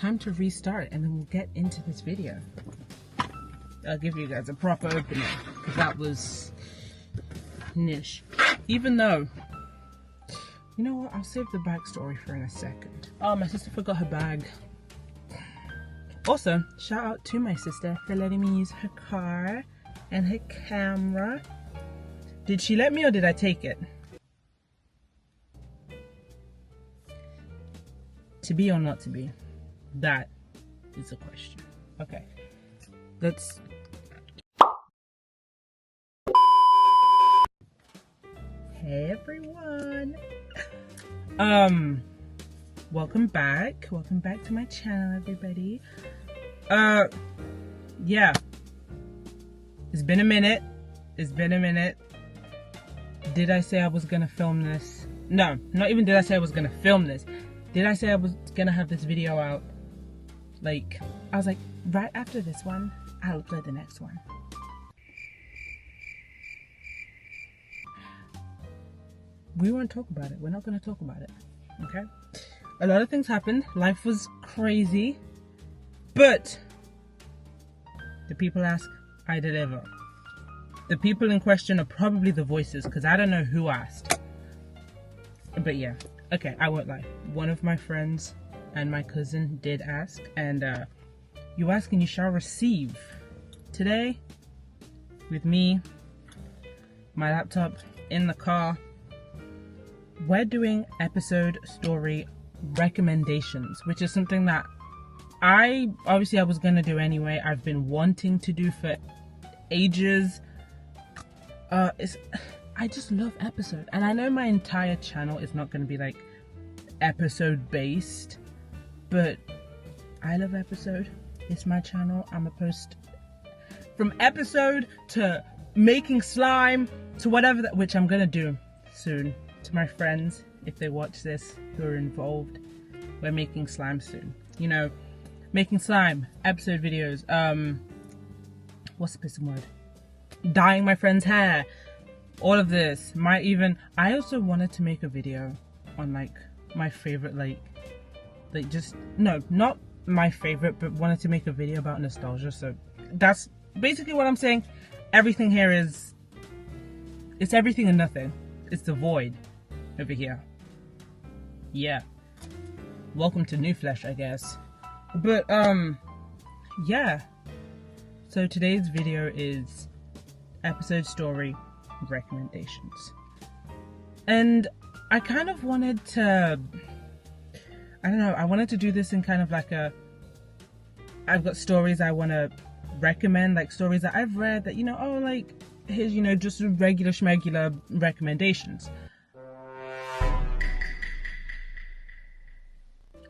time to restart and then we'll get into this video. I'll give you guys a proper opening because that was niche. Even though, you know what, I'll save the backstory for in a second. Oh, my sister forgot her bag. Also, shout out to my sister for letting me use her car and her camera. Did she let me or did I take it? To be or not to be? That is the question. Okay. Let's... Hey everyone! Welcome back. Welcome back to my channel, everybody. Yeah. It's been a minute. Did I say I was gonna film this? No, not even did I say I was gonna film this. Did I say I was gonna have this video out? Like, I was like, right after this one, I'll upload the next one. We won't talk about it. We're not gonna talk about it, okay? A lot of things happened. Life was crazy, but the people ask, I deliver. The people in question are probably the voices, because I don't know who asked. But yeah, okay, I won't lie. One of my friends and my cousin did ask, and you ask and you shall receive. Today, with me, my laptop, in the car, we're doing episode story recommendations, which is something that I was going to do anyway. I've been wanting to do for ages. I just love episode, and I know my entire channel is not going to be like episode based, but I love episode. It's my channel. I'm a post from episode to making slime to whatever that, which I'm gonna do soon. To my friends, if they watch this, who are involved, we're making slime soon. You know, making slime, episode videos, what's the person word? Dyeing my friend's hair, all of this. I also wanted to make a video on like my favorite, like just, no, not my favorite, but wanted to make a video about nostalgia. So that's basically what I'm saying. Everything here is, it's everything and nothing. It's the void over here. Yeah. Welcome to Newfleshh, I guess. But, yeah. So today's video is episode story recommendations. And I kind of wanted to, I don't know, I wanted to do this in kind of like a, I've got stories I want to recommend, like stories that I've read that, you know, oh, like, here's, you know, just regular schmegular recommendations.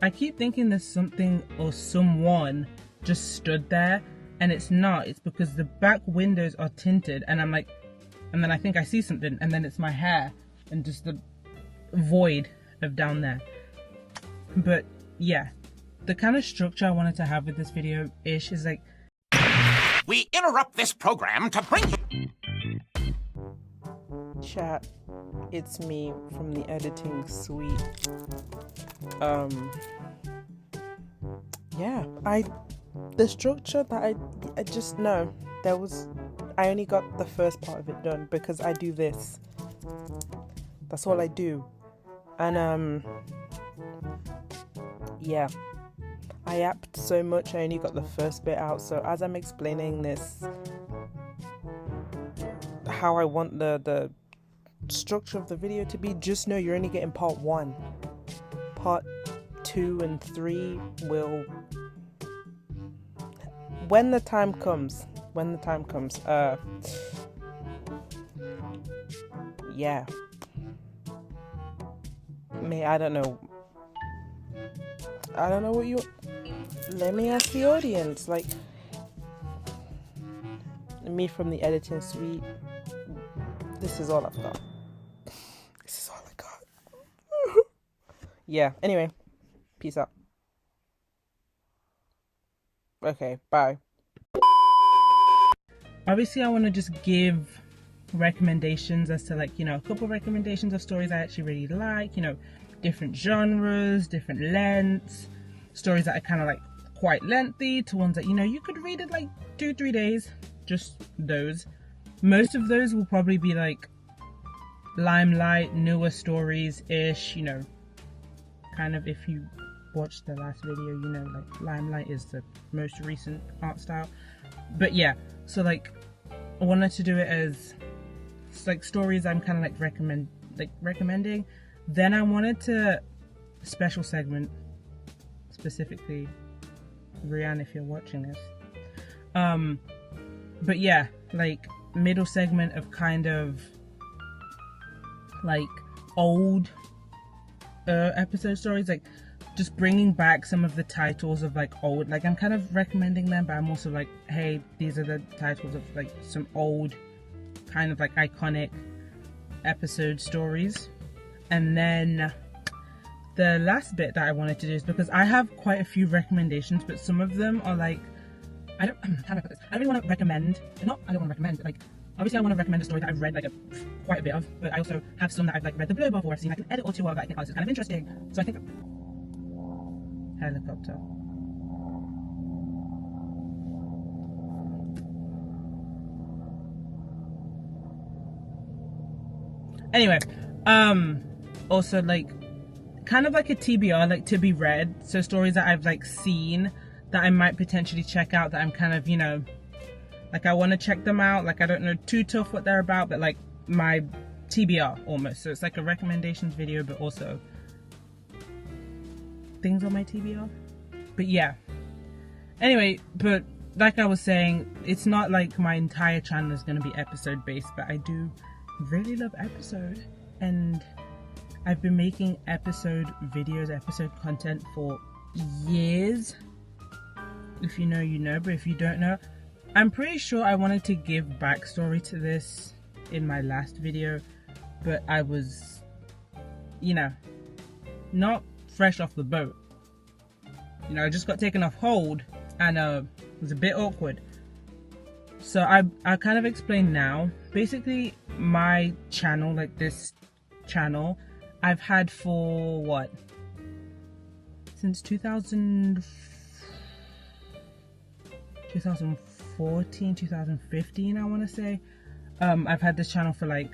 I keep thinking there's something or someone just stood there, and it's not. It's because the back windows are tinted, and I'm like, and then I think I see something, and then it's my hair and just the void of down there. But yeah, the kind of structure I wanted to have with this video ish is like, we interrupt this program to bring you. Chat, it's me from the editing suite. Yeah, the structure that I just know, I only got the first part of it done because I do this. That's all I do. And yeah, I yapped so much I only got the first bit out. So as I'm explaining this, how I want the structure of the video to be, just know you're only getting part 1. Part 2 and 3 will, when the time comes, yeah. I don't know what you, let me ask the audience, like, me from the editing suite, this is all I've got. This is all I got. Yeah, anyway, peace out. Okay, bye. Obviously I want to just give recommendations as to, like, you know, a couple recommendations of stories I actually really like, you know, different genres, different lengths, stories that are kind of like quite lengthy to ones that, you know, you could read it like 2-3 days. Just those. Most of those will probably be like Limelight, newer stories ish, you know, kind of. If you watched the last video, you know, like Limelight is the most recent art style. But yeah, so like I wanted to do it as like stories I'm kind of like recommending. Then I wanted to special segment, specifically Rianne, if you're watching this, but yeah, like middle segment of kind of like old episode stories, like just bringing back some of the titles of like old, like I'm kind of recommending them, but I'm also like, hey, these are the titles of like some old kind of like iconic episode stories. And then the last bit that I wanted to do is, because I have quite a few recommendations, but some of them are like, I don't really want to recommend, but like obviously I want to recommend a story that I've read like quite a bit of, but I also have some that I've like read the blurb of, or I've seen like an edit or two of that I think, oh, this is kind of interesting. So I think helicopter. Anyway, also like kind of like a TBR, like to be read, so stories that I've like seen that I might potentially check out, that I'm kind of, you know, like I want to check them out, like I don't know too tough what they're about, but like my TBR almost. So it's like a recommendations video, but also things on my TBR. But yeah, anyway, but like I was saying, it's not like my entire channel is going to be episode based, but I do really love episode, and I've been making episode videos, episode content for years. If you know, you know, but if you don't know, I'm pretty sure I wanted to give backstory to this in my last video, but I was, you know, not fresh off the boat. You know, I just got taken off hold, and it was a bit awkward. So I kind of explain now. Basically, my channel, like this channel, I've had for what? Since 2014, 2015, I want to say. I've had this channel for like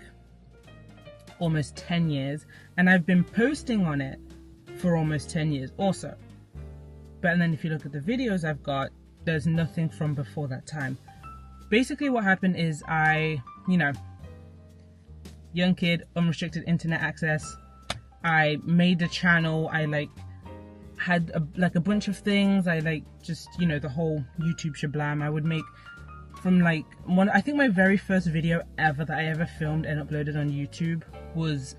almost 10 years, and I've been posting on it for almost 10 years also. But and then if you look at the videos I've got, there's nothing from before that time. Basically what happened is I, you know, young kid, unrestricted internet access, I made the channel, I like had a bunch of things, I like just, you know, the whole YouTube shablam. I would make from like one, I think my very first video ever that I ever filmed and uploaded on YouTube was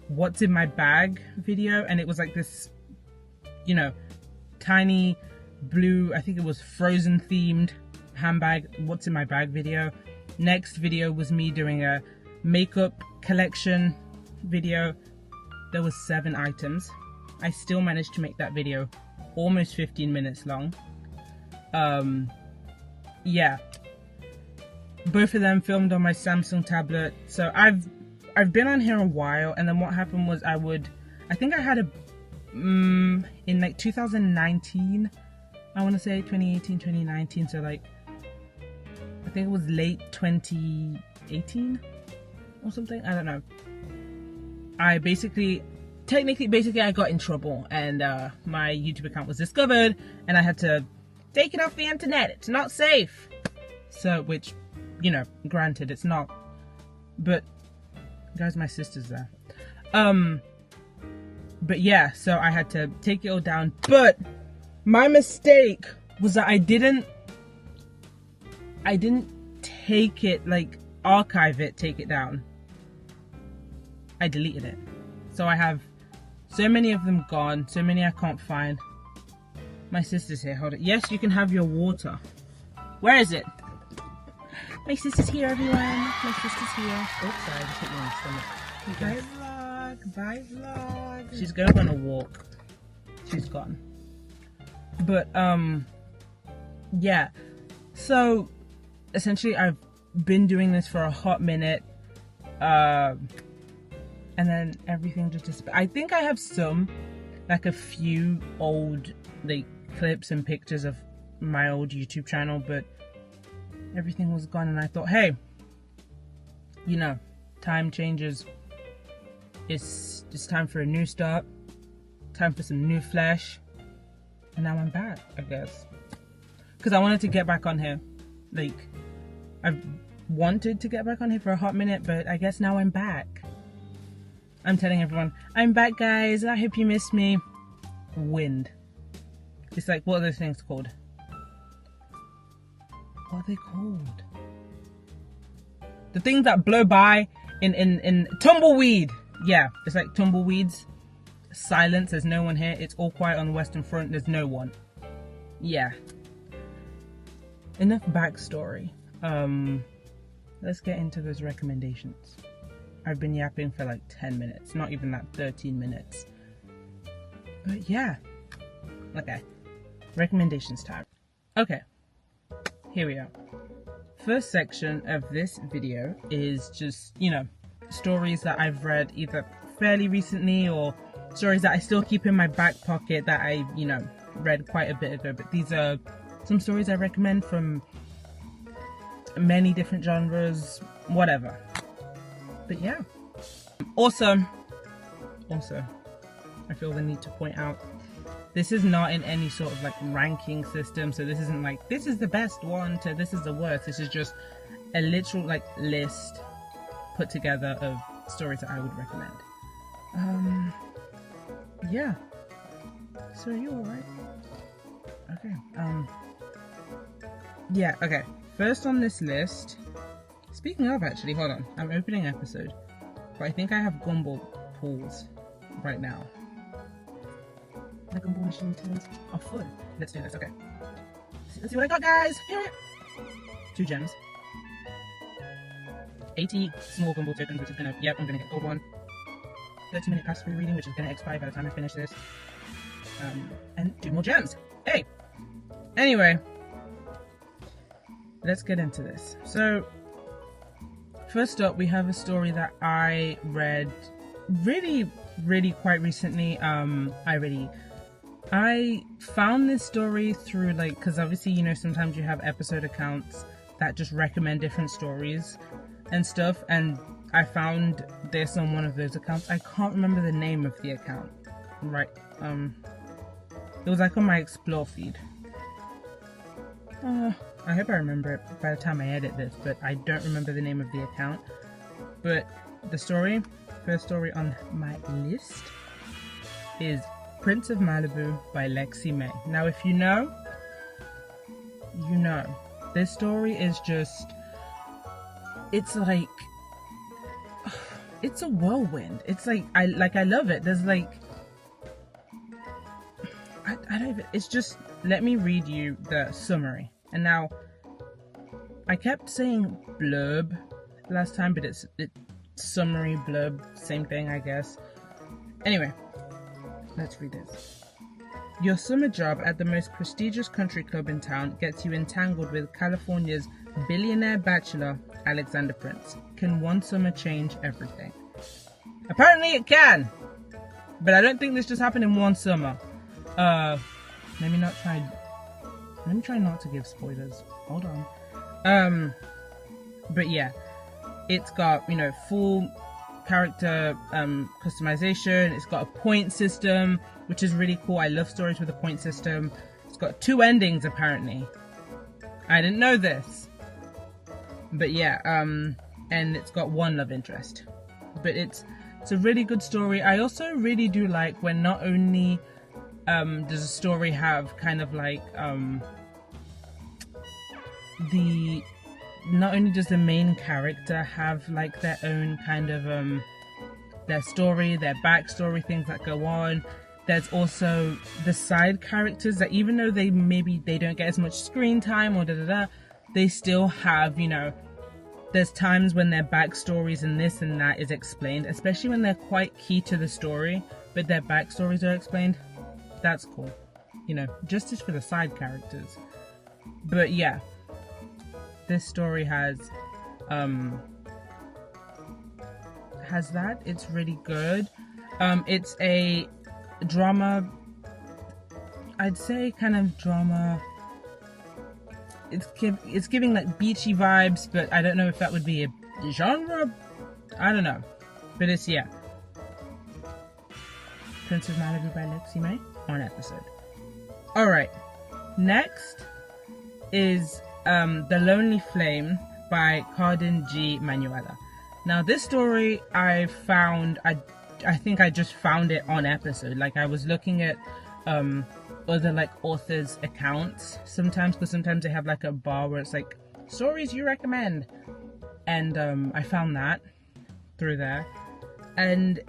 what's in my bag video, and it was like this, you know, tiny blue, I think it was Frozen themed handbag, what's in my bag video. Next video was me doing a makeup collection video. There was 7 items. I still managed to make that video almost 15 minutes long. Yeah, both of them filmed on my Samsung tablet. So I've been on here a while, and then what happened was I think I had a in like 2019, I want to say 2018, 2019, so like I think it was late 2018 or something, I don't know. I basically I got in trouble, and my YouTube account was discovered, and I had to take it off the internet. It's not safe. So, which, you know, granted, it's not. But, guys, my sister's there. But yeah, so I had to take it all down. But my mistake was that I didn't take it, like, archive it, take it down. I deleted it. So I have so many of them gone, so many I can't find. My sister's here, hold it. Yes, you can have your water. Where is it? My sister's here, everyone. My sister's here. Oops, sorry, I just hit you in the stomach. Bye vlog, bye vlog. She's going on a walk. She's gone. But, yeah. So, essentially, I've been doing this for a hot minute. And then everything just disappeared. I think I have some like a few old like clips and pictures of my old YouTube channel, but everything was gone, and I thought, hey, you know, time changes. It's time for a new start, time for some Newfleshh, and now I'm back, I guess, because I wanted to get back on here. Like, I've wanted to get back on here for a hot minute, but I guess now I'm back. I'm telling everyone, I'm back, guys. I hope you missed me. Wind. It's like, what are those things called? What are they called? The things that blow by in tumbleweed. Yeah, it's like tumbleweeds. Silence, there's no one here. It's all quiet on the Western Front. There's no one. Yeah. Enough backstory. Let's get into those recommendations. I've been yapping for like 10 minutes. Not even that, 13 minutes. But yeah. Okay. Recommendations time. Okay. Here we are. First section of this video is just, you know, stories that I've read either fairly recently or stories that I still keep in my back pocket that I, you know, read quite a bit ago. But these are some stories I recommend from many different genres, whatever. But yeah. Also, I feel the need to point out, this is not in any sort of like ranking system, so this isn't like this is the best one to this is the worst. This is just a literal like list put together of stories that I would recommend. Yeah. So are you alright? Okay. Yeah, okay. First on this list, speaking of, actually, hold on. I'm opening episode, but I think I have gumball pulls right now. The gumball machine turns off full. Let's do this, okay. Let's see what I got, guys. Here we go. 2 gems. 80 small gumball tokens, which is gonna, yep, I'm gonna get gold one. 30-minute pass-through reading, which is gonna expire by the time I finish this. And 2 more gems. Hey! Anyway, let's get into this. So, first up, we have a story that I read really quite recently. I found this story through, like, because obviously, you know, sometimes you have episode accounts that just recommend different stories and stuff, and I found this on one of those accounts. I can't remember the name of the account, right? It was like on my explore feed. I hope I remember it by the time I edit this, but I don't remember the name of the account. But the story, first story on my list, is Prince of Malibu by Lexi May. Now, if you know, you know. This story is just, it's like, it's a whirlwind. It's like, I love it. There's like, I don't even, it's just, let me read you the summary. And now, I kept saying blurb last time, but it's summary, blurb, same thing, I guess. Anyway, let's read this. Your summer job at the most prestigious country club in town gets you entangled with California's billionaire bachelor, Alexander Prince. Can one summer change everything? Apparently it can, but I don't think this just happened in one summer. Let me try not to give spoilers. Hold on. But yeah, it's got, you know, full character customization. It's got a point system, which is really cool. I love stories with a point system. It's got 2 endings apparently. I didn't know this. But yeah, and it's got 1 love interest. But it's a really good story. I also really do like when not only does a story have kind of like not only does the main character have like their own kind of their story, their backstory, things that go on, there's also the side characters that even though they don't get as much screen time or they still have, you know, there's times when their backstories and this and that is explained, especially when they're quite key to the story, but their backstories are explained. That's cool, you know, justice for the side characters. But yeah, this story has that. It's really good. It's a drama. I'd say kind of drama. It's giving like beachy vibes, but I don't know if that would be a genre. I don't know, but it's Prince of Malibu by Lexi May on episode. Alright, next is The Lonely Flame by Carden G. Manuela. Now this story I think I just found it on episode. Like I was looking at other like authors' accounts sometimes, because sometimes they have like a bar where it's like stories you recommend, and I found that through there, and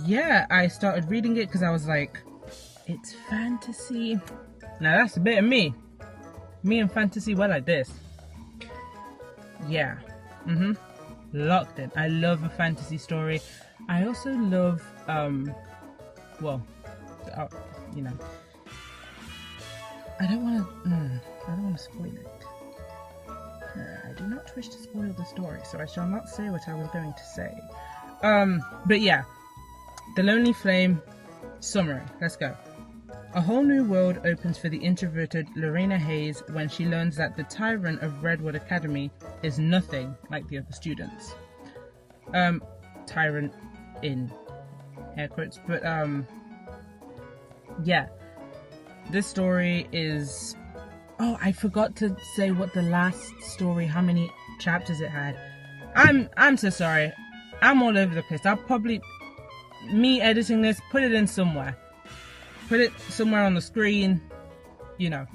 yeah, I started reading it because I was like, it's fantasy. Now that's a bit of me and fantasy. Well, like this, yeah, locked in. I love a fantasy story. I also love you know, I don't want to spoil it. I do not wish to spoil the story, so I shall not say what I was going to say. But yeah, The Lonely Flame summary. Let's go. A whole new world opens for the introverted Lorena Hayes when she learns that the tyrant of Redwood Academy is nothing like the other students. Tyrant in air quotes, but yeah. This story is... Oh, I forgot to say what the last story, how many chapters it had. I'm so sorry. I'm all over the place. I'll probably... Me editing this, put it in somewhere. Put it somewhere on the screen. You know.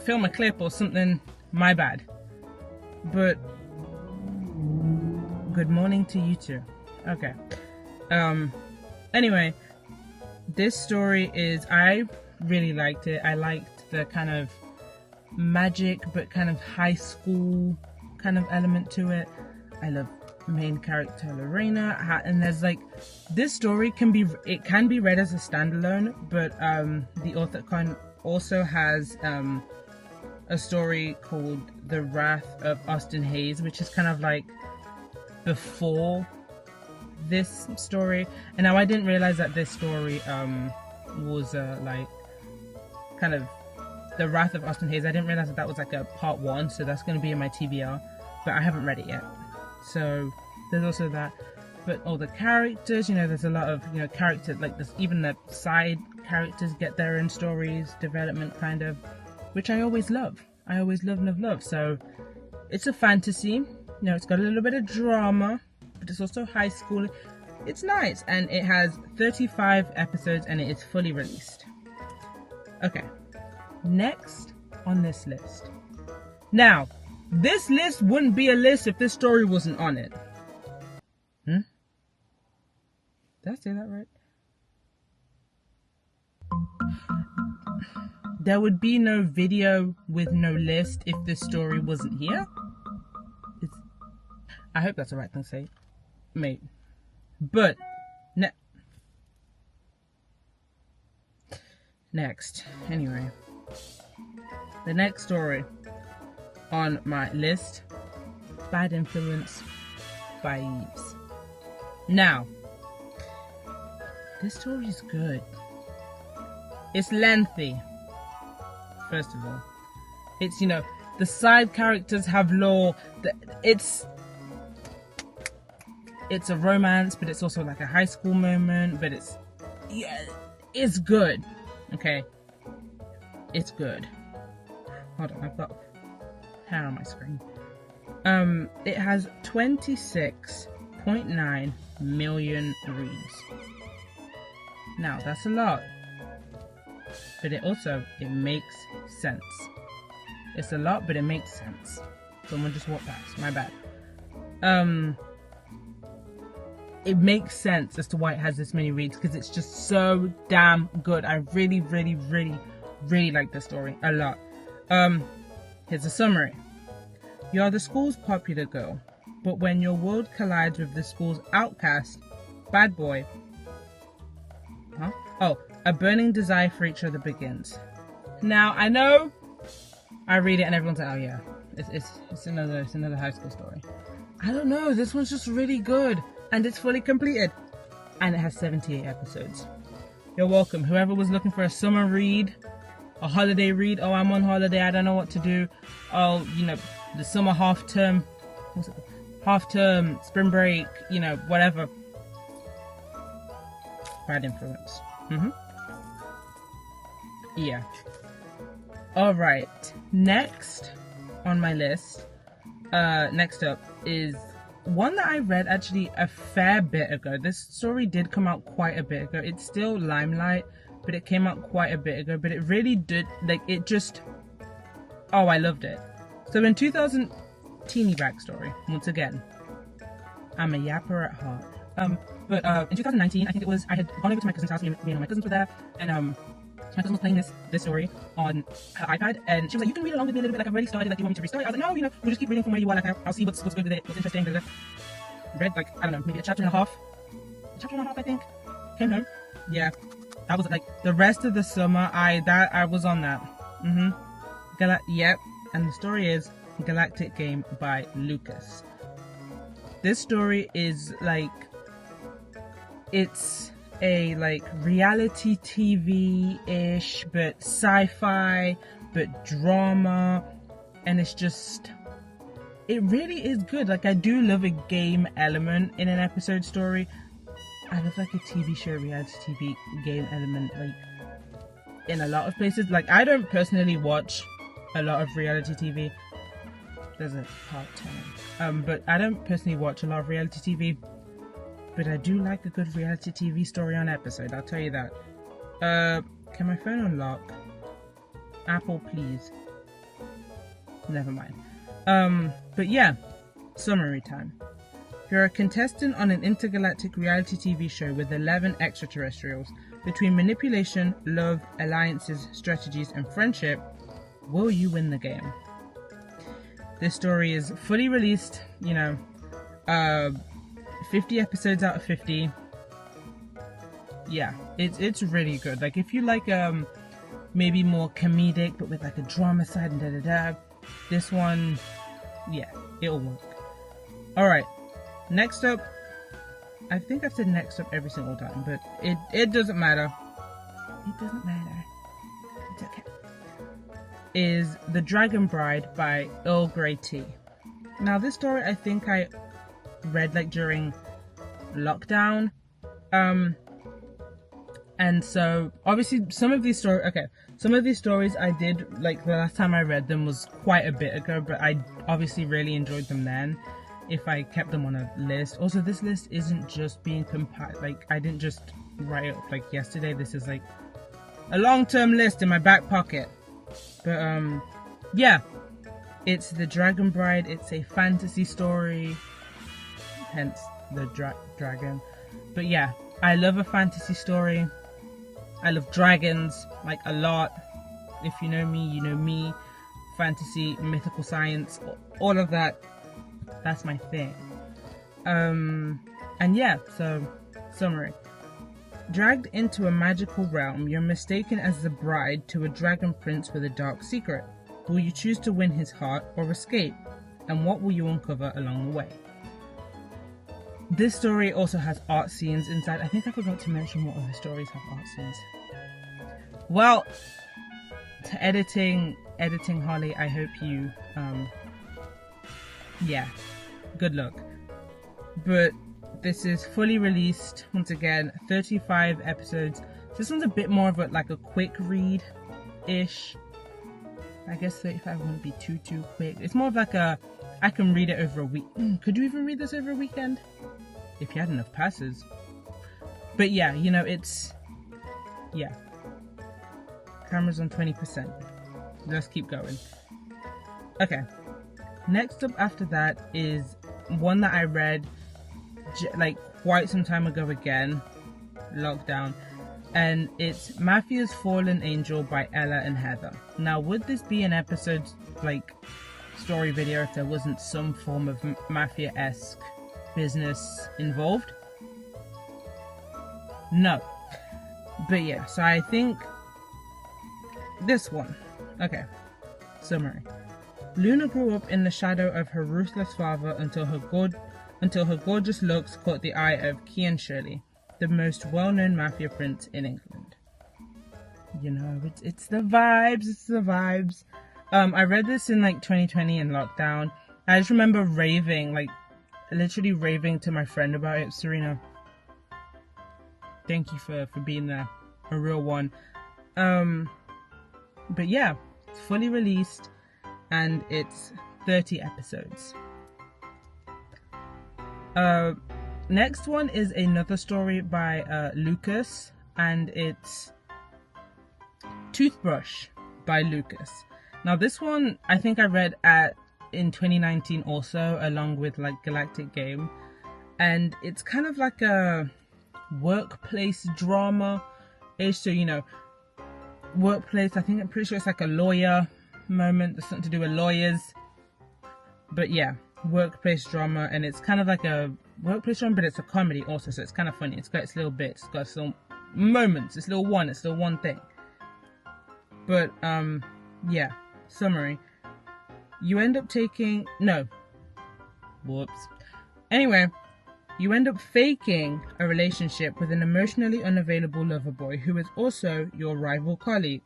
Film a clip or something. My bad. But... Good morning to you too. Okay. Anyway. This story is... I really liked it. I liked the kind of magic but kind of high school kind of element to it. I love main character Lorena, and there's like, this story can be read as a standalone, but the author also has a story called The Wrath of Austin Hayes, which is kind of like before this story. And now I didn't realize that this story was like kind of The Wrath of Austin Hayes. I didn't realize that was like a part 1, so that's going to be in my TBR, but I haven't read it yet. So there's also that. But all the characters, you know, there's a lot of, you know, characters, like this, even the side characters get their own stories, development kind of, which I always love. I always love. So it's a fantasy, you know, it's got a little bit of drama, but it's also high school. It's nice, and it has 35 episodes, and it is fully released. Okay, next on this list. Now, this list wouldn't be a list if this story wasn't on it. Did I say that right? There would be no video with no list if this story wasn't here. I hope that's the right thing to say, mate. But next, anyway, the next story on my list, Bad Influence by Eves. Now, this story is good. It's lengthy, first of all. It's, you know, the side characters have lore. It's a romance, but it's also like a high school moment, but it's good. Okay, it's good. Hold on, I've got hair on my screen. It has 26.9 million reads. Now, that's a lot, but it makes sense. It's a lot, but it makes sense. Someone just walked past, my bad. It makes sense as to why it has this many reads, because it's just so damn good. I really like this story a lot. Here's a summary. You're the school's popular girl, but when your world collides with the school's outcast, bad boy, a burning desire for each other begins. Now, I know I read it and everyone's like, oh yeah, it's another high school story. I don't know, this one's just really good, and it's fully completed, and it has 78 episodes. You're welcome. Whoever was looking for a summer read, a holiday read. Oh, I'm on holiday. I don't know what to do. Oh, you know, the summer half term, spring break, you know, whatever. Bad influence. Yeah. All right. Next on my list, next up is one that I read actually a fair bit ago. This story did come out quite a bit ago. It's still limelight, but it came out quite a bit ago. But it really did, like, it just, oh, I loved it. So in 2000, teeny backstory, once again, I'm a yapper at heart. But in 2019, I think it was, I had gone over to my cousin's house, me and my cousins were there, and my cousin was playing this story on her iPad, and she was like, you can read along with me a little bit, like I've already started, like, do you want me to restart it? I was like, no, you know, we'll just keep reading from where you are, like I'll see what's good with it, what's interesting. Read, like, I don't know, maybe a chapter and a half, I think. Came home. Yeah, that was like the rest of the summer. I was on that. Yep. And the story is Galactic Game by Lucas. This story is like, it's a like reality TV-ish, but sci-fi, but drama, and it's just, it really is good. Like, I do love a game element in an episode story. I love like a TV show, reality TV game element, like in a lot of places. Like, I don't personally watch a lot of reality TV. There's a part 10. But I don't personally watch a lot of reality TV. But I do like a good reality TV story on episode, I'll tell you that. Can my phone unlock? Apple, please. Never mind. But yeah, summary time. You're a contestant on an intergalactic reality TV show with 11 extraterrestrials. Between manipulation, love, alliances, strategies, and friendship, will you win the game? This story is fully released, you know, 50 episodes out of 50. Yeah, it's really good. Like, if you like maybe more comedic but with like a drama side and this one, yeah, it'll work. Alright, next up, I think I've said next up every single time, but it doesn't matter. It doesn't matter. It's okay. Is The Dragon Bride by Earl Grey Tea. Now, this story I think I read like during lockdown, and so obviously some of these stories I did, like, the last time I read them was quite a bit ago, but I obviously really enjoyed them then, if I kept them on a list. Also, this list isn't just being compiled, like, I didn't just write it up like yesterday. This is like a long-term list in my back pocket. But yeah, it's The Dragon Bride. It's a fantasy story, hence the dragon. But yeah, I love a fantasy story. I love dragons, like, a lot. If you know me, you know me. Fantasy, mythical science, all of that, that's my thing. And yeah, so summary. Dragged into a magical realm, you're mistaken as the bride to a dragon prince with a dark secret. Will you choose to win his heart or escape? And what will you uncover along the way? This story also has art scenes inside. I think I forgot to mention what other stories have art scenes. Well, to editing Holly, I hope you, yeah, good luck. But this is fully released, once again, 35 episodes. This one's a bit more of like a quick read-ish. I guess 35 wouldn't be too quick. It's more of like I can read it over a week. Could you even read this over a weekend? If you had enough passes. But yeah, you know, yeah. Camera's on 20%. Let's keep going. Okay. Next up after that is one that I read like quite some time ago again, lockdown, and it's Mafia's Fallen Angel by Ella and Heather. Now, would this be an episode, like, story video if there wasn't some form of Mafia-esque business involved? No. But yeah, so I think this one. Okay, summary. Luna grew up in the shadow of her ruthless father until her gorgeous looks caught the eye of Key and Shirley. the most well-known mafia prince in England. You know, it's the vibes, it's the vibes. I read this in like 2020 in lockdown. I just remember raving, like literally raving to my friend about it. Serena, thank you for being there, a real one. But yeah, it's fully released and it's 30 episodes. Next one is another story by Lucas, and it's Toothbrush by Lucas. Now this one I think I read in 2019 also, along with like Galactic Game, and it's kind of like a workplace drama ish. So you know, workplace, I'm pretty sure it's like a lawyer moment. There's something to do with lawyers, but yeah, workplace drama, and it's kind of like a workplace drama, but it's a comedy also, so it's kind of funny. It's got its little bits, it's got its little moments, it's little one thing. But yeah, summary. You end up Anyway, you end up faking a relationship with an emotionally unavailable lover boy who is also your rival colleague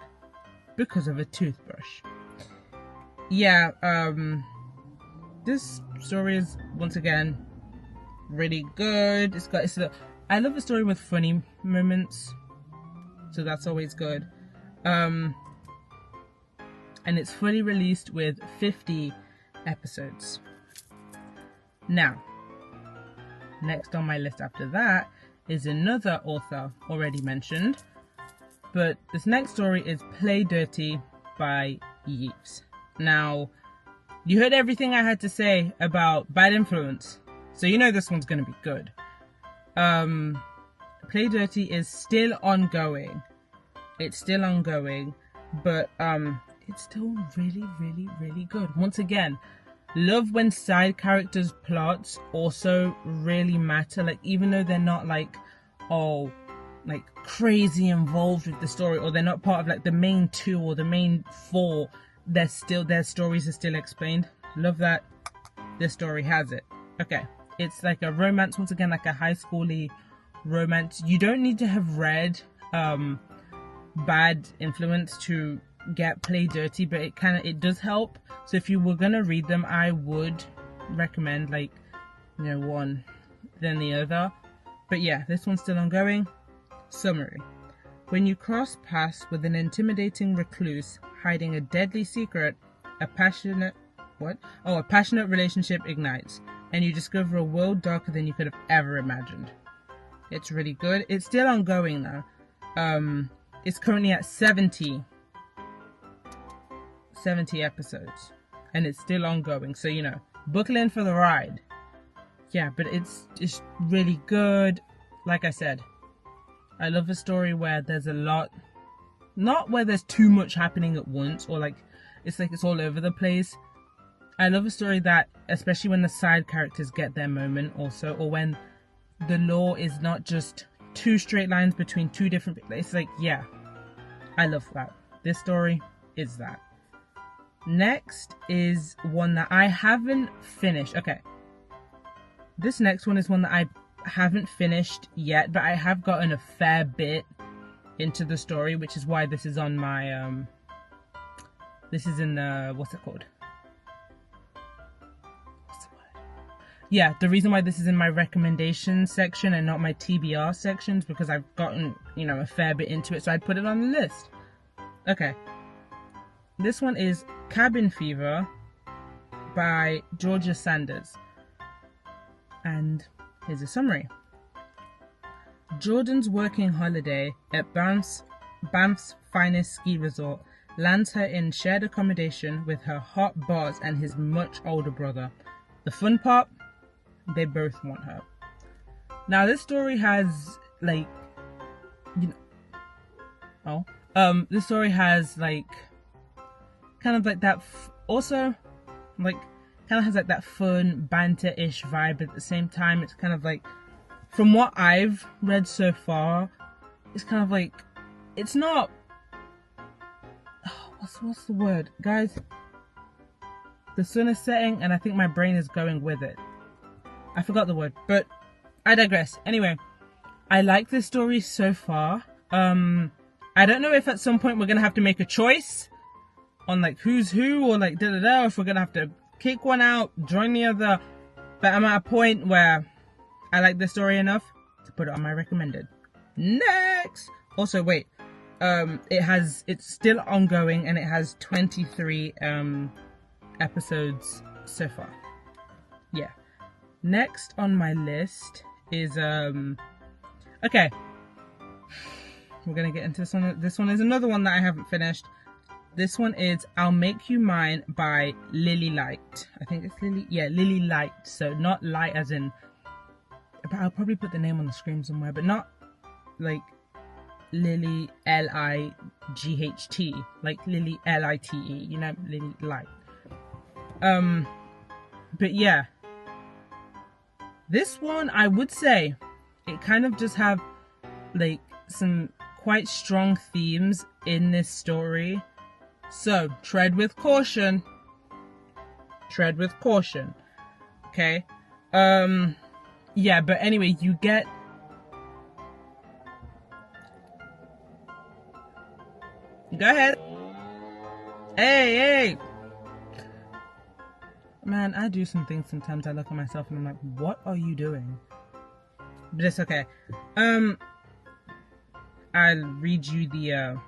because of a toothbrush. Yeah, this story is once again really good. I love a story with funny moments, so that's always good. And it's fully released with 50 episodes. Now, next on my list after that is another author already mentioned, but this next story is Play Dirty by Yeeps. Now, you heard everything I had to say about bad influence, so you know this one's going to be good. Play Dirty is still ongoing. It's still ongoing, but it's still really, really, really good. Once again, love when side characters' plots also really matter. Like, even though they're not like crazy involved with the story, or they're not part of like the main two or the main four, their stories are still explained. Love that this story has it. Okay, it's like a romance, once again, like a high schooly romance. You don't need to have read Bad Influence to get Play Dirty, but it does help. So if you were gonna read them, I would recommend one then the other. But yeah, this one's still ongoing. Summary. When you cross paths with an intimidating recluse hiding a deadly secret, a passionate relationship ignites, and you discover a world darker than you could have ever imagined. It's really good. It's still ongoing now. It's currently at 70 episodes, and it's still ongoing, so you know, buckle in for the ride. Yeah, but it's really good. Like I said, I love a story where there's a lot, not where there's too much happening at once, or it's all over the place. I love a story that, especially when the side characters get their moment also, or when the lore is not just two straight lines between two different people. It's like, yeah, I love that. This story is that. Next is one that I haven't finished. Okay, this next one is one that I haven't finished yet, but I have gotten a fair bit into the story, which is why this is on my this is in the, what's it called? Yeah, the reason why this is in my recommendation section and not my TBR sections, because I've gotten, a fair bit into it, so I'd put it on the list. Okay. This one is Cabin Fever by Georgia Sanders. And here's a summary. Jordan's working holiday at Banff's finest ski resort lands her in shared accommodation with her hot boss and his much older brother. The fun part? They both want her. Now this story has this story has kind of like that also kind of has like that fun banter-ish vibe, but at the same time it's kind of like, from what I've read so far, it's kind of like, it's not, what's the word, guys? The sun is setting and I think my brain is going with it. I forgot the word, but I digress. Anyway, I like this story so far. I don't know if at some point we're gonna have to make a choice on like who's who, or like or if we're gonna have to kick one out, join the other. But I'm at a point where I like this story enough to put it on my recommended. Next! Also, wait. It's still ongoing and it has 23 episodes so far. Yeah. Next on my list is okay. We're gonna get into this one. This one is another one that I haven't finished. This one is I'll Make You Mine by Lily Light. I think it's Lily. Yeah, Lily Light. So not light as in. But I'll probably put the name on the screen somewhere. But not like Lily Light. Like Lily Lite. You know, Lily Light. But yeah. This one, I would say, it kind of just have like some quite strong themes in this story. So, tread with caution. Tread with caution. Okay? Yeah, but anyway, you get... Go ahead. Hey! Man, I do some things sometimes. I look at myself and I'm like, what are you doing? But it's okay. I'll read you the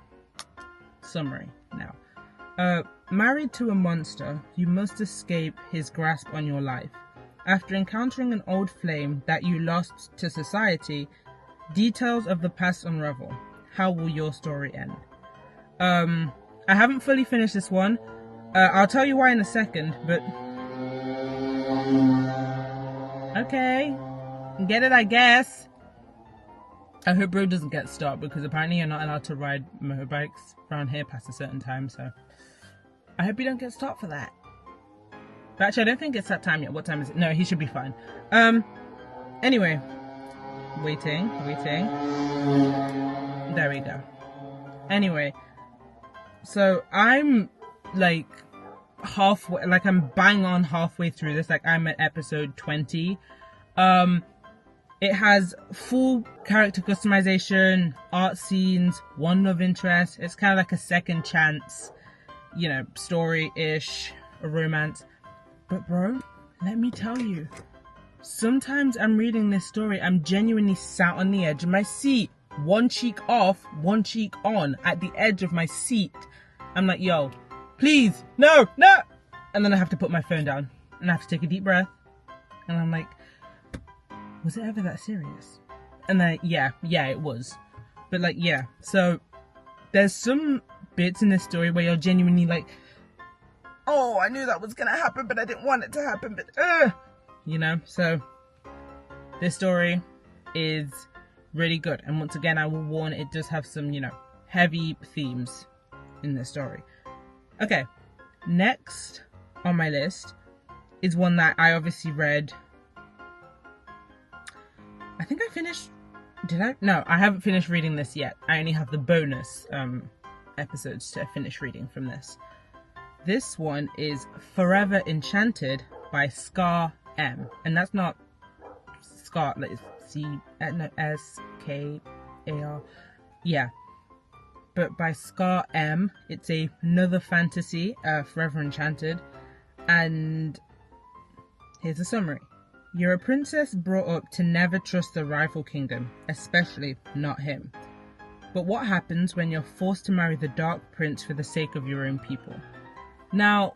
summary now. Married to a monster, you must escape his grasp on your life. After encountering an old flame that you lost to society, details of the past unravel. How will your story end? I haven't fully finished this one. I'll tell you why in a second, but... Okay. Get it, I guess. I hope bro doesn't get stopped, because apparently you're not allowed to ride motorbikes around here past a certain time, so I hope you don't get stopped for that. But actually, I don't think it's that time yet. What time is it? No, he should be fine. Anyway. Waiting. There we go. Anyway. So, I'm, like, halfway, like, I'm bang on halfway through this. Like, I'm at episode 20. It has full character customization, art scenes, one love interest. It's kind of like a second chance, you know, story-ish, a romance. But bro, let me tell you, sometimes I'm reading this story, I'm genuinely sat on the edge of my seat, one cheek off, one cheek on, at the edge of my seat. I'm like, yo, please, no! And then I have to put my phone down, and I have to take a deep breath, and I'm like, was it ever that serious? And then, yeah, it was. But like, yeah, so there's some bits in this story where you're genuinely like, oh, I knew that was gonna happen, but I didn't want it to happen, but you know, so this story is really good. And once again, I will warn, it does have some, you know, heavy themes in this story. Okay, next on my list is one that I obviously read. I think I finished, did I? No, I haven't finished reading this yet. I only have the bonus episodes to finish reading from this. This one is Forever Enchanted by Scar M. And that's not Scar, like S-K-A-R. Yeah. But by Scar M. It's another fantasy, Forever Enchanted. And here's a summary. You're a princess brought up to never trust the rival kingdom, especially not him. But what happens when you're forced to marry the Dark Prince for the sake of your own people? Now,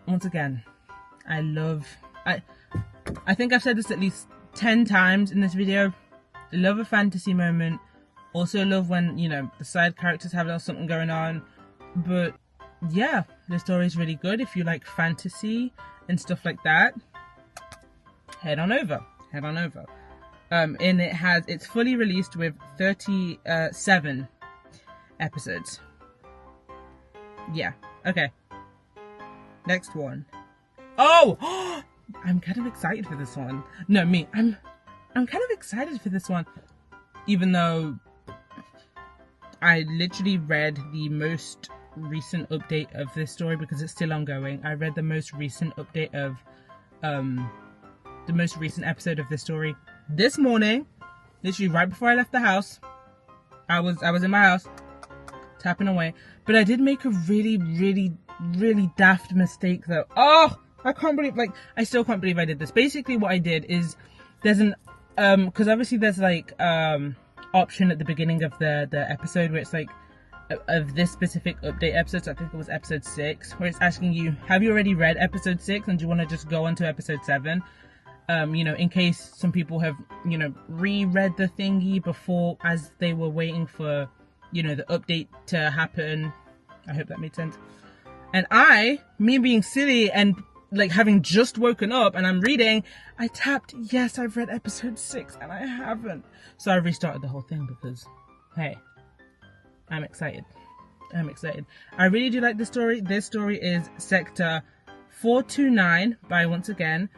once again, I think I've said this at least 10 times in this video. I love a fantasy moment. Also love when, you know, the side characters have something going on. But yeah, the story is really good. If you like fantasy and stuff like that, head on over. And it's fully released with 37 episodes. Yeah, okay. Next one. Oh! I'm kind of excited for this one. No, me. I'm kind of excited for this one. Even though I literally read the most recent update of this story because it's still ongoing. I read the most recent update of the most recent episode of this story this morning. literally right before I left the house. I was in my house, tapping away. But I did make a really, really, really daft mistake though. Oh, I can't believe, like, I still can't believe I did this. Basically what I did is, there's an, because obviously there's like, option at the beginning of the episode where it's like, of this specific update episode, so I think it was episode 6, where it's asking you, have you already read episode 6 and do you want to just go on to episode 7? You know, in case some people have, you know, reread the thingy before as they were waiting for, you know, the update to happen. I hope that made sense. And me being silly and like having just woken up and I'm reading, I tapped, yes, I've read episode 6 and I haven't. So I restarted the whole thing because, hey, I'm excited. I'm excited. I really do like this story. This story is Sector 429 by, once again,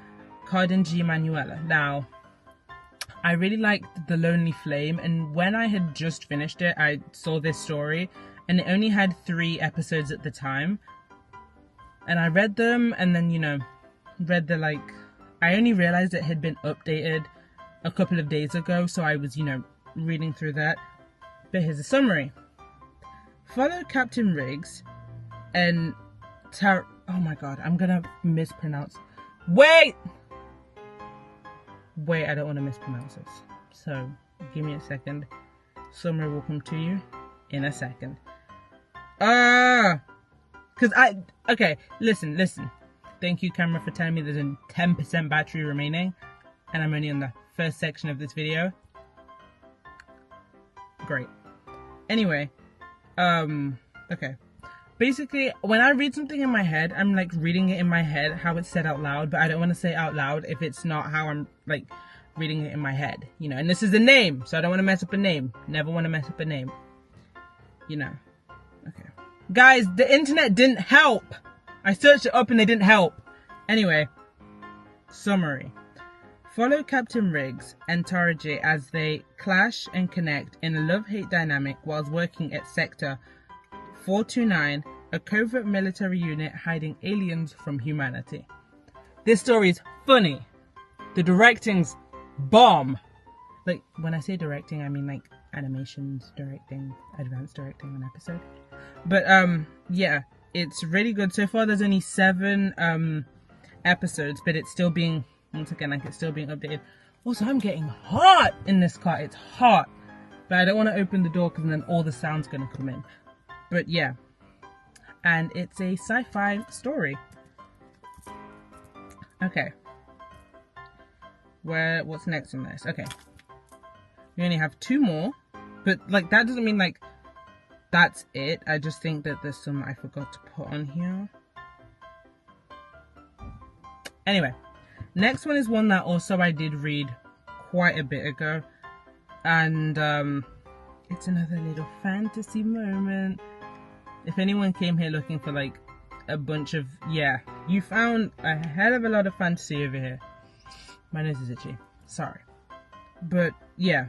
Carden G. Manuela. Now, I really liked The Lonely Flame, and when I had just finished it, I saw this story, and it only had 3 episodes at the time. And I read them, and then, you know, read the, like, I only realized it had been updated a couple of days ago, so I was, you know, reading through that. But here's a summary. Follow Captain Riggs and oh my god, I'm gonna mispronounce. Wait, I don't want to mispronounce this. So, give me a second. Summary will come to you in a second. Okay, listen. Thank you, camera, for telling me there's a 10% battery remaining. And I'm only on the first section of this video. Great. Anyway, okay. Basically, when I read something in my head, I'm like reading it in my head, how it's said out loud, but I don't want to say it out loud if it's not how I'm like reading it in my head, you know. And this is a name, so I don't want to mess up a name. Never want to mess up a name, you know. Okay. Guys, the internet didn't help. I searched it up and they didn't help. Anyway, summary. Follow Captain Riggs and Tara J as they clash and connect in a love-hate dynamic whilst working at Sector 429, a covert military unit hiding aliens from humanity. This story is funny. The directing's bomb. Like, when I say directing, I mean like animations directing, advanced directing on episode. But yeah, it's really good. So far there's only 7 episodes, but it's still being, once again, like, it's still being updated. Also, I'm getting hot in this car. It's hot. But I don't want to open the door because then all the sound's going to come in. But yeah. And it's a sci-fi story. Okay. What's next on this? Okay. We only have 2 more. But, like, that doesn't mean, like, that's it. I just think that there's some I forgot to put on here. Anyway. Next one is one that also I did read quite a bit ago. And, it's another little fantasy moment. If anyone came here looking for, like, a bunch of, yeah, you found a hell of a lot of fantasy over here. My nose is itchy. Sorry. But, yeah.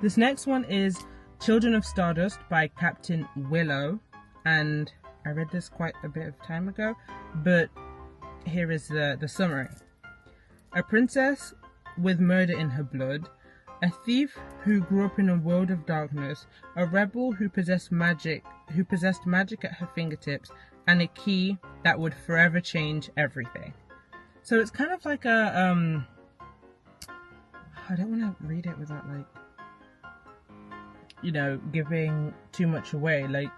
This next one is Children of Stardust by Captain Willow. And I read this quite a bit of time ago. But here is the summary. A princess with murder in her blood, a thief who grew up in a world of darkness, a rebel who possessed magic at her fingertips, and a key that would forever change everything. So it's kind of like a I don't want to read it without, like, you know, giving too much away. Like,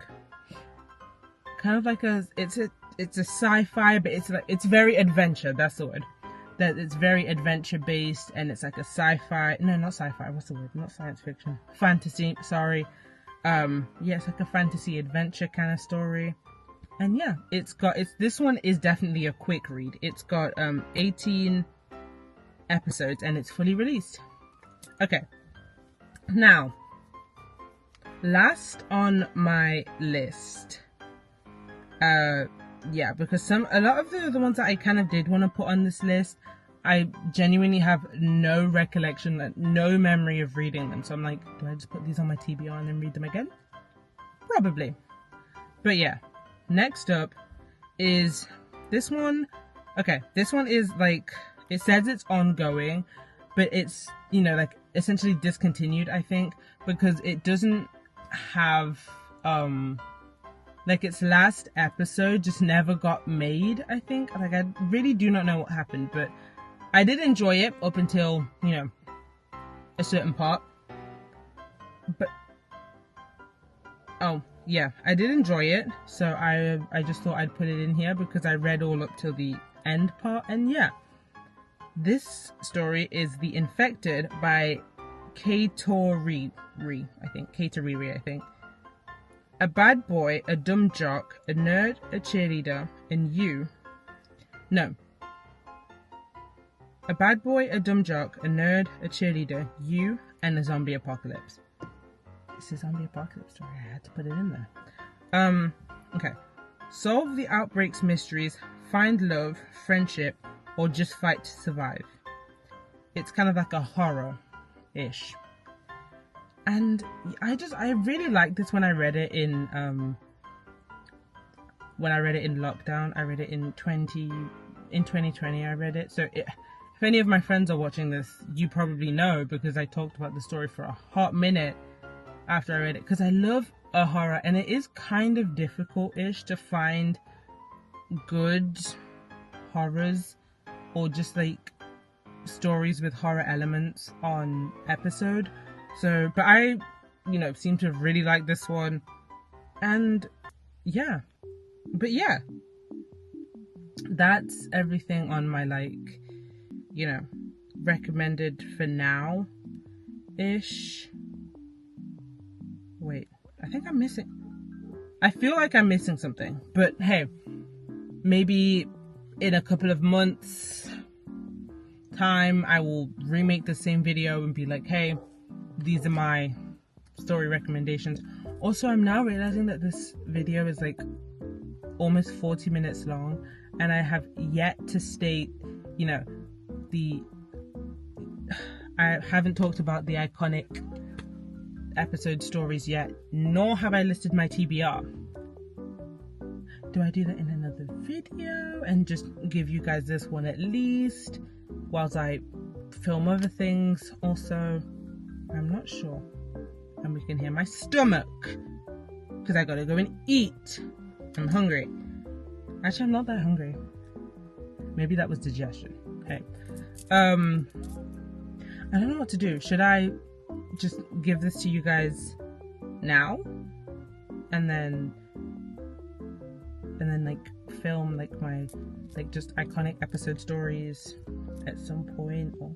kind of like it's a sci-fi, but it's like, it's very adventure. That's the word. That it's very adventure based, and it's like a sci-fi. No, not sci-fi. What's the word? Not science fiction. Fantasy. Sorry. Yeah, it's like a fantasy adventure kind of story. And yeah, this one is definitely a quick read. It's got 18 episodes and it's fully released. Okay. Now, last on my list. Yeah, because a lot of the other ones that I kind of did want to put on this list, I genuinely have no recollection, like, no memory of reading them. So I'm like, do I just put these on my TBR and then read them again? Probably. But yeah, next up is this one. Okay, this one is like, it says it's ongoing, but it's, you know, like essentially discontinued, I think, because it doesn't have like its last episode just never got made, I think. Like, I really do not know what happened, but I did enjoy it up until, you know, a certain part. But oh yeah, I did enjoy it, so I just thought I'd put it in here because I read all up till the end part. And yeah, this story is The Infected by Katoriri, I think. A bad boy, a dumb jock, a nerd, a cheerleader, and you. No. A bad boy, a dumb jock, a nerd, a cheerleader, you, and a zombie apocalypse. It's a zombie apocalypse story. I had to put it in there. Okay. Solve the outbreak's mysteries, find love, friendship, or just fight to survive. It's kind of like a horror-ish. And I really liked this when I read it in lockdown. I read it in 2020 I read it. So if any of my friends are watching this, you probably know, because I talked about the story for a hot minute after I read it, because I love a horror, and it is kind of difficult-ish to find good horrors or just like stories with horror elements on episode. So, but I, you know, seem to have really liked this one. And yeah, but yeah, that's everything on my, like, you know, recommended for now ish. Wait, I think I'm missing, I feel like I'm missing something, but hey, maybe in a couple of months time I will remake the same video and be like, hey, these are my story recommendations. Also, I'm now realizing that this video is like almost 40 minutes long, and I have yet to state, you know, I haven't talked about the iconic episode stories yet, nor have I listed my TBR. Do I do that in another video and just give you guys this one at least whilst I film other things also? I'm not sure. And we can hear my stomach because I gotta go and eat. I'm hungry. Actually, I'm not that hungry. Maybe that was digestion. Hey, I don't know what to do. Should I just give this to you guys now and then like film like my like just iconic episode stories at some point? Or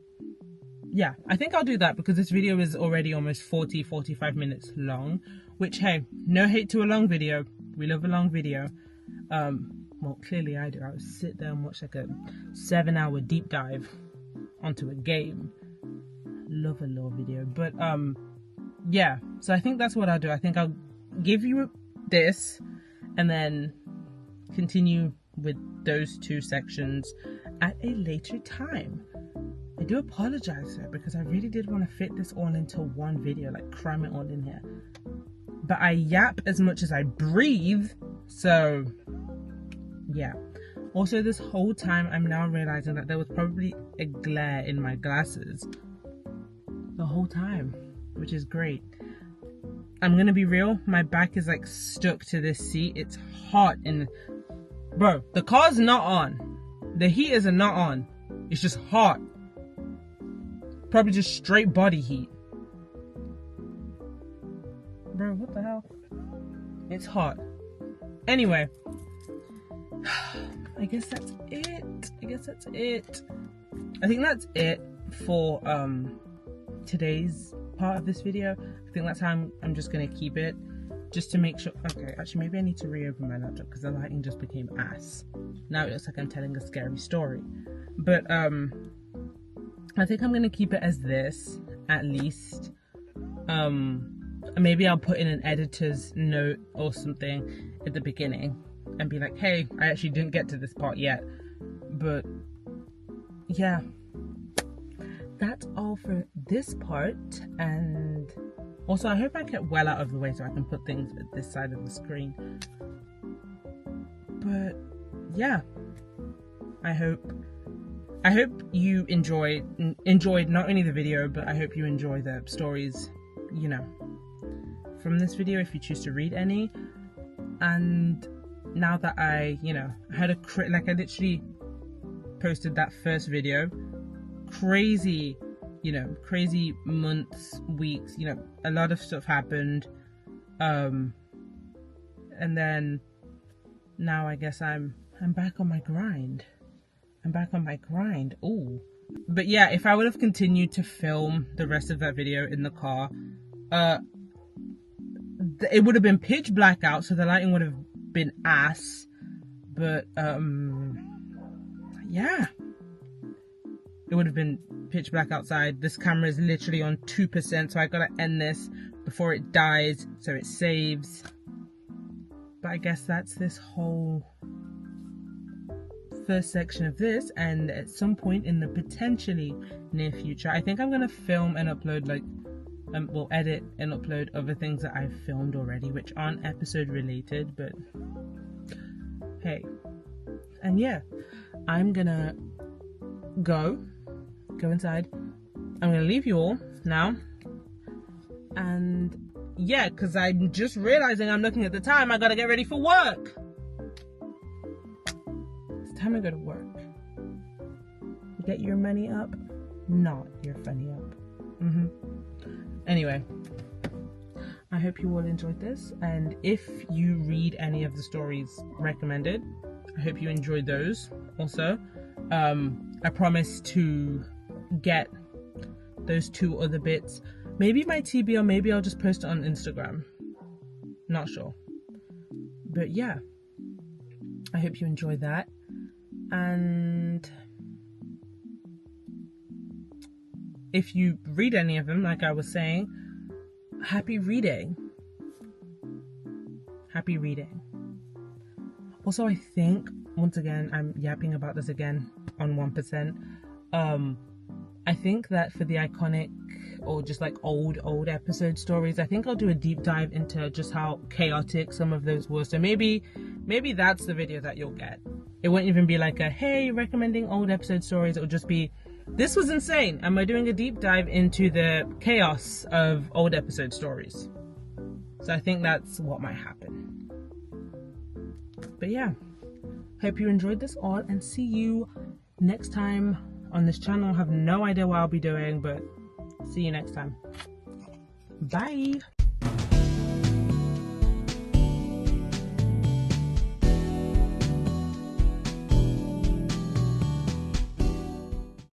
yeah, I think I'll do that because this video is already almost 45 minutes long, which, hey, no hate to a long video. We love a long video. Well, clearly I do. I would sit there and watch like a 7-hour deep dive onto a game. Love a little video. But yeah, so I think that's what I'll do. I think I'll give you this and then continue with those two sections at a later time. I do apologize though, because I really did want to fit this all into one video, like cram it all in here. But I yap as much as I breathe, so yeah. Also, this whole time I'm now realizing that there was probably a glare in my glasses the whole time, which is great. I'm gonna be real, my back is like stuck to this seat. It's hot in bro, the car's not on. The heaters are not on. It's just hot. Probably just straight body heat. Bro, what the hell? It's hot. Anyway, I guess that's it. I think that's it for today's part of this video. I think that's how I'm just gonna keep it, just to make sure. Okay, actually maybe I need to reopen my laptop because the lighting just became ass. Now it looks like I'm telling a scary story. But I think I'm gonna keep it as this, at least. Maybe I'll put in an editor's note or something at the beginning and be like, hey, I actually didn't get to this part yet. But yeah, that's all for this part. And also, I hope I get well out of the way so I can put things at this side of the screen. But yeah, I hope I hope you enjoyed not only the video, but I hope you enjoy the stories, you know, from this video if you choose to read any. And now that I, you know, had I literally posted that first video, crazy months, weeks, you know, a lot of stuff happened. And then now I guess I'm back on my grind. Ooh. But yeah, if I would have continued to film the rest of that video in the car, it would have been pitch black out, so the lighting would have been ass. But yeah, it would have been pitch black outside. This camera is literally on 2%, so I gotta end this before it dies so it saves. But I guess that's this whole first section of this, and at some point in the potentially near future, I think I'm gonna film and upload, like, well, edit and upload other things that I've filmed already, which aren't episode related, but hey. And yeah, I'm gonna go inside. I'm gonna leave you all now, and yeah, because I'm just realizing I'm looking at the time. I gotta get ready for work. It's time to go to work. Get your money up, not your funny up. Anyway, I hope you all enjoyed this, and if you read any of the stories recommended, I hope you enjoyed those also. I promise to get those 2 other bits, maybe my TBR, maybe I'll just post it on Instagram, not sure. But yeah, I hope you enjoyed that, and if you read any of them, like I was saying, happy reading. Also, I think, once again, I'm yapping about this again on 1%. I think that for the iconic or just like old episode stories, I think I'll do a deep dive into just how chaotic some of those were. So maybe that's the video that you'll get. It won't even be like a, hey, recommending old episode stories. It'll just be, this was insane, and we're doing a deep dive into the chaos of old episode stories. So I think that's what might happen. But yeah, hope you enjoyed this all, and see you next time on this channel. I have no idea what I'll be doing, but see you next time. Bye.